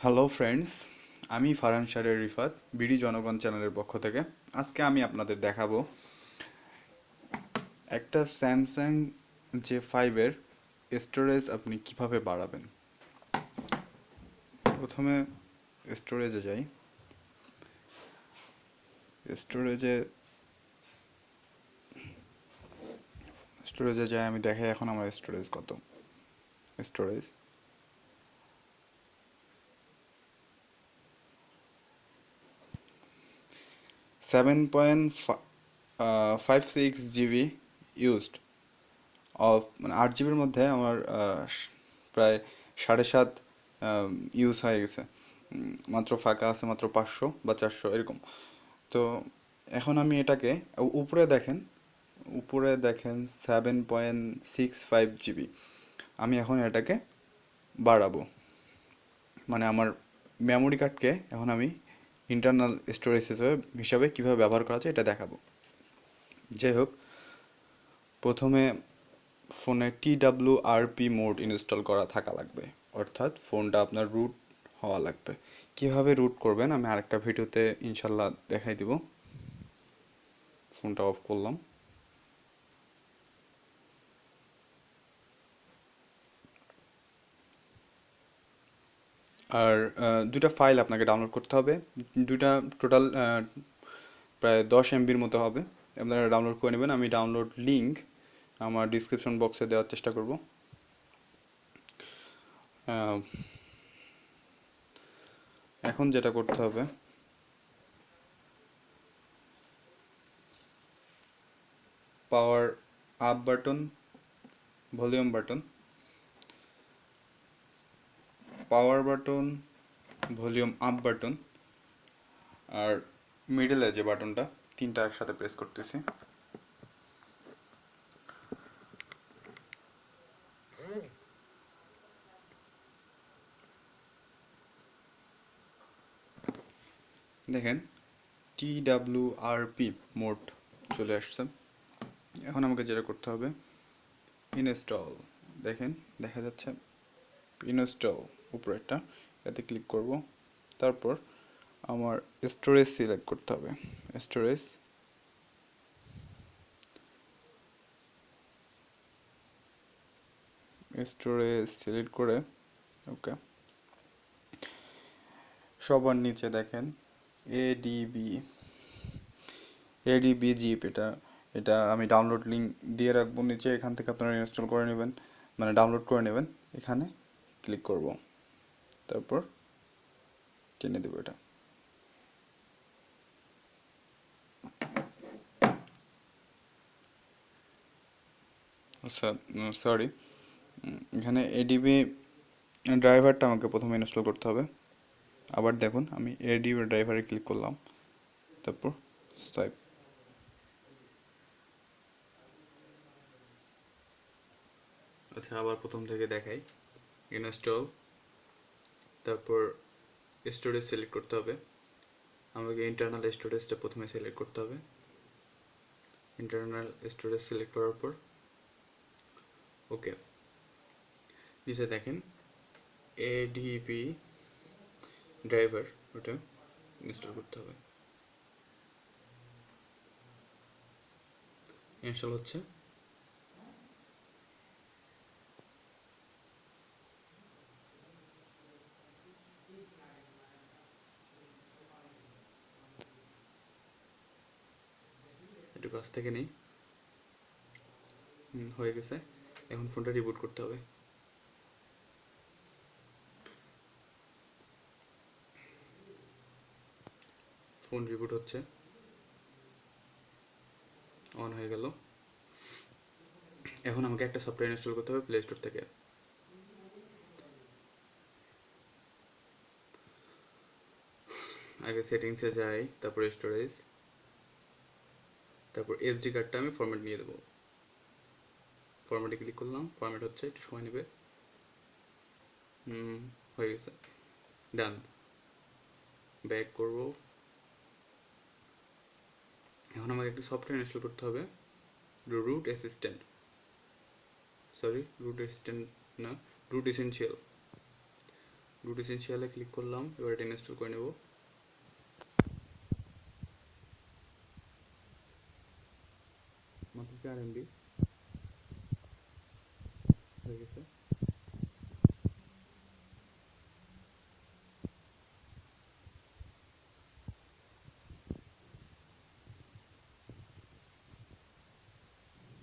Hello friends, আমি Farhan শাহরের Rifat BD জনগণ চ্যানেলের পক্ষ থেকে। আজকে আমি আপনাদের দেখাবো একটা স্যামসাং J5-এর স্টোরেজ আপনি কিভাবে বাড়াবেন। প্রথমে স্টোরেজে যাই। স্টোরেজে স্টোরেজে যাই, আমি দেখাই এখন আমার স্টোরেজ কত। স্টোরেজ 7.56 GB ইউজড অফ, মানে 8 জিবির মধ্যে আমার প্রায় 7.5 ইউজ হয়ে গেছে। মাত্র ফাঁকা আছে মাত্র 500 বা 400 এরকম। তো এখন আমি এটাকে উপরে দেখেন 7.65 GB। আমি এখন এটাকে বাড়াবো, মানে আমার মেমোরি কার্ডকে এখন আমি ইন্টারনাল স্টোরেজ হিসাবে কীভাবে ব্যবহার করা যায় এটা দেখাবো। যাই হোক, প্রথমে ফোনে TWRP মোড ইনস্টল করা থাকা লাগবে, অর্থাৎ ফোনটা আপনার রুট হওয়া লাগবে। কিভাবে রুট করবেন আমি আরেকটা ভিডিওতে ইনশাল্লাহ দেখাই দিব। ফোনটা অফ করলাম। আর দুইটা ফাইল আপনাকে ডাউনলোড করতে হবে। দুইটা টোটাল প্রায় 10 MBর মতো হবে। আপনারা ডাউনলোড করে নেবেন। আমি ডাউনলোড লিঙ্ক আমার ডিসক্রিপশন বক্সে দেওয়ার চেষ্টা করব। এখন যেটা করতে হবে, power up button, volume button, power button, volume up button আর মিডলে যে বাটনটা, তিনটা একসাথে প্রেস করতেছি। দেখেন TWRP মোড চলে আসছে। এখন আমাকে যেটা করতে হবে, ইনস্টল, দেখেন দেখা যাচ্ছে ইনস্টল উপরেরটা, এতে ক্লিক করব। তারপর আমার স্টোরেজ সিলেক্ট করতে হবে। স্টোরেজ স্টোরেজ সিলেক্ট করে ওকে, সবার নিচে দেখেন এডিবি এডিবি জিপ, এটা এটা আমি ডাউনলোড লিঙ্ক দিয়ে রাখবো নিচে, এখান থেকে আপনারা ইনস্টল করে নেবেন, মানে ডাউনলোড করে নেবেন। এখানে ক্লিক করব, তারপর টেনে দেবো এটা। আচ্ছা, সরি, এখানে এডিবি ড্রাইভারটা আমাকে প্রথমে ইনস্টল করতে হবে। আবার দেখুন, আমি এডিবি ড্রাইভারে ক্লিক করলাম, তারপর সাইপ। আচ্ছা, আবার প্রথম থেকে দেখাই। ইনস্টল, তারপর স্টোরেজ সিলেক্ট করতে হবে। আমাকে ইন্টারনাল স্টোরেজটা প্রথমে সিলেক্ট করতে হবে। ইন্টারনাল স্টোরেজ সিলেক্ট করার পর ওকে, নিচে দেখেন এডিবি ড্রাইভার, ওটা ইনস্টল করতে হবে। ইনস্টল হচ্ছে। একটু কাছ থেকে নেই। হয়ে গেছে। এখন ফোনটা রিবুট করতে হবে। ফোন রিবুট হচ্ছে, অন হয়ে গেল। এখন আমাকে একটা সফটওয়্যার ইনস্টল করতে হবে প্লে স্টোর থেকে। আগে সেটিংসে যাই, তারপর স্টোরেজ, তারপর এসডি কার্ডটা আমি ফরম্যাট নিয়ে দেবো। ফরম্যাটে ক্লিক করলাম, ফরম্যাট হচ্ছে, একটু সময় নেবে। হয়ে গেছে, ডান। ব্যাক করব। এখন আমাকে একটা সফটওয়্যার ইনস্টল করতে হবে, root assistant, sorry root assistant না, রুট এসেনশিয়াল। রুট এসেনশিয়ালে ক্লিক করলাম, এবার এটা ইনস্টল করে নেব। মাত্র 4 MB হয়ে গেছে।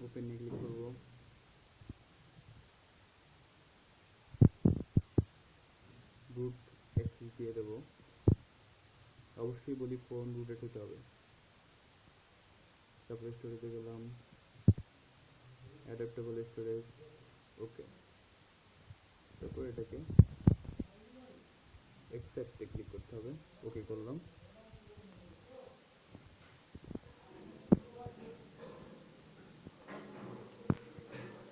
ওপেন নিয়ে ক্লিক করব। রুট অ্যাক্সেস দিয়ে দেবো। অবশ্যই বলি ফোন রুটেড হতে হবে। তারপরে স্টোরেজে গেলাম, অ্যাডাপ্টেবল স্টোরেজ, ওকে। তারপর এটাকে অ্যাকসেপ্টে ক্লিক করতে হবে, ওকে করলাম।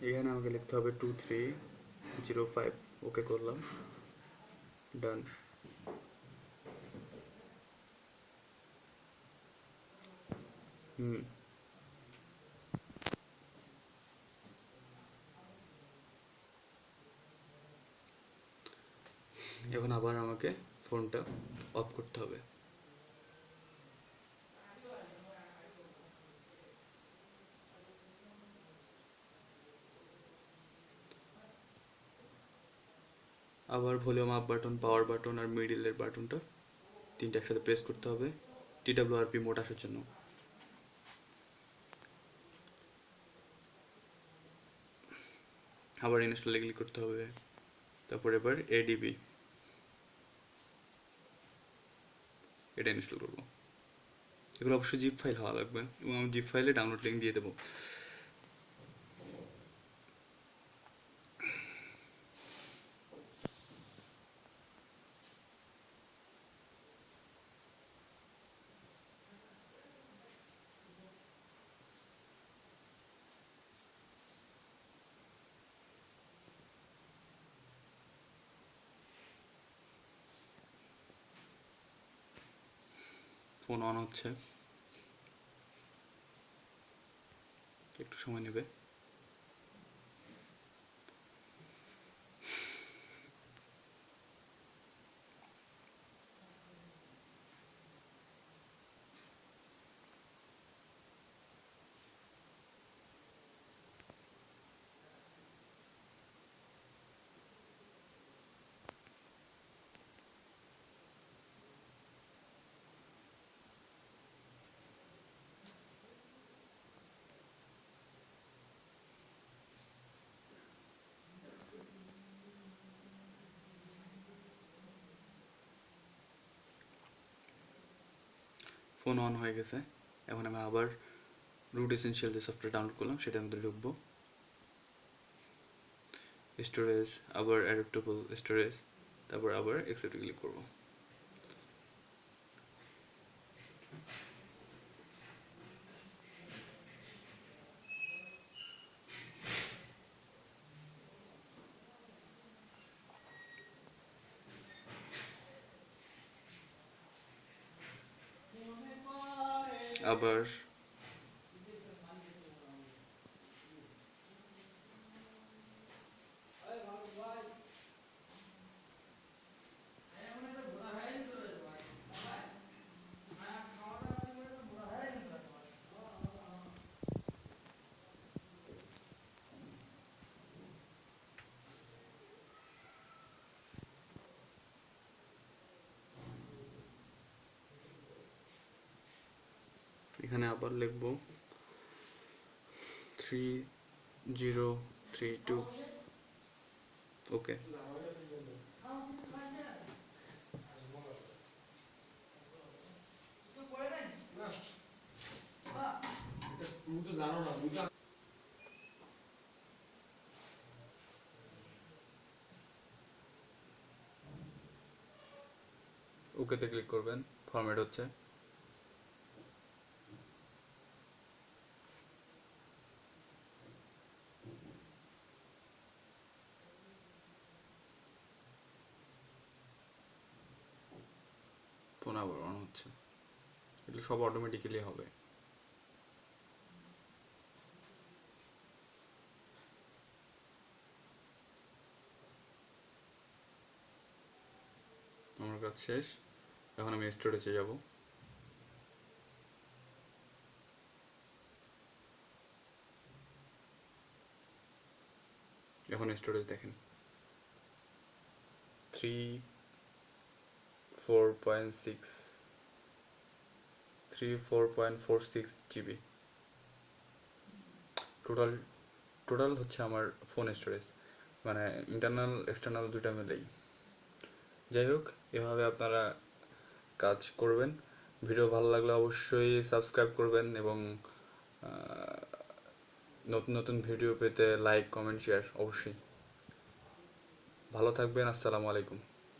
এখানে আমাকে লিখতে হবে 2305, ওকে করলাম, ডান। এখন আবার আমাকে ফোনটা অফ করতে হবে। আবার volume up button, power button আর মিডিলের বাটনটা তিনটা একসাথে প্রেস করতে হবে TWRP মোড আসার জন্য। আবার ইনস্টলে ক্লিক করতে হবে। তারপর এবার ADB এটা ইনস্টল করবো। এগুলো অবশ্যই জিপ ফাইল হওয়া লাগবে এবং আমি জিপ ফাইলে ডাউনলোড লিঙ্ক দিয়ে দেবো। ফোন অন হচ্ছে, একটু সময় নেবে। ফোন অন হয়ে গেছে। এখন আমি আবার রুট এসেনশিয়াল যে সফটওয়্যার ডাউনলোড করলাম সেটার মধ্যে ঢুকবো। স্টোরেজ, আবার অ্যাডাপ্টেবল স্টোরেজ, তারপর আবার অ্যাকসেপ্টে ক্লিক করবো। আবার এখানে আবার লিখবো 3032, ওকে। ওকেতে ক্লিক করবেন, ফরম্যাট হচ্ছে। ফোন আবার অন হচ্ছে। এগুলো সব অটোমেটিক্যালি হবে। আমার কাজ শেষ। এখন আমি স্টোরেজে যাব। এখন স্টোরেজ দেখেন 34.46 জিবি টোটাল। টোটাল হচ্ছে আমার ফোন স্টোরেজ, মানে ইন্টারনাল এক্সটার্নাল দুটা মিলেই। যাই হোক, এভাবে আপনারা কাজ করবেন। ভিডিও ভালো লাগলে অবশ্যই সাবস্ক্রাইব করবেন এবং নতুন নতুন ভিডিও পেতে লাইক কমেন্ট শেয়ার অবশ্যই। ভালো থাকবেন। আসসালামু আলাইকুম।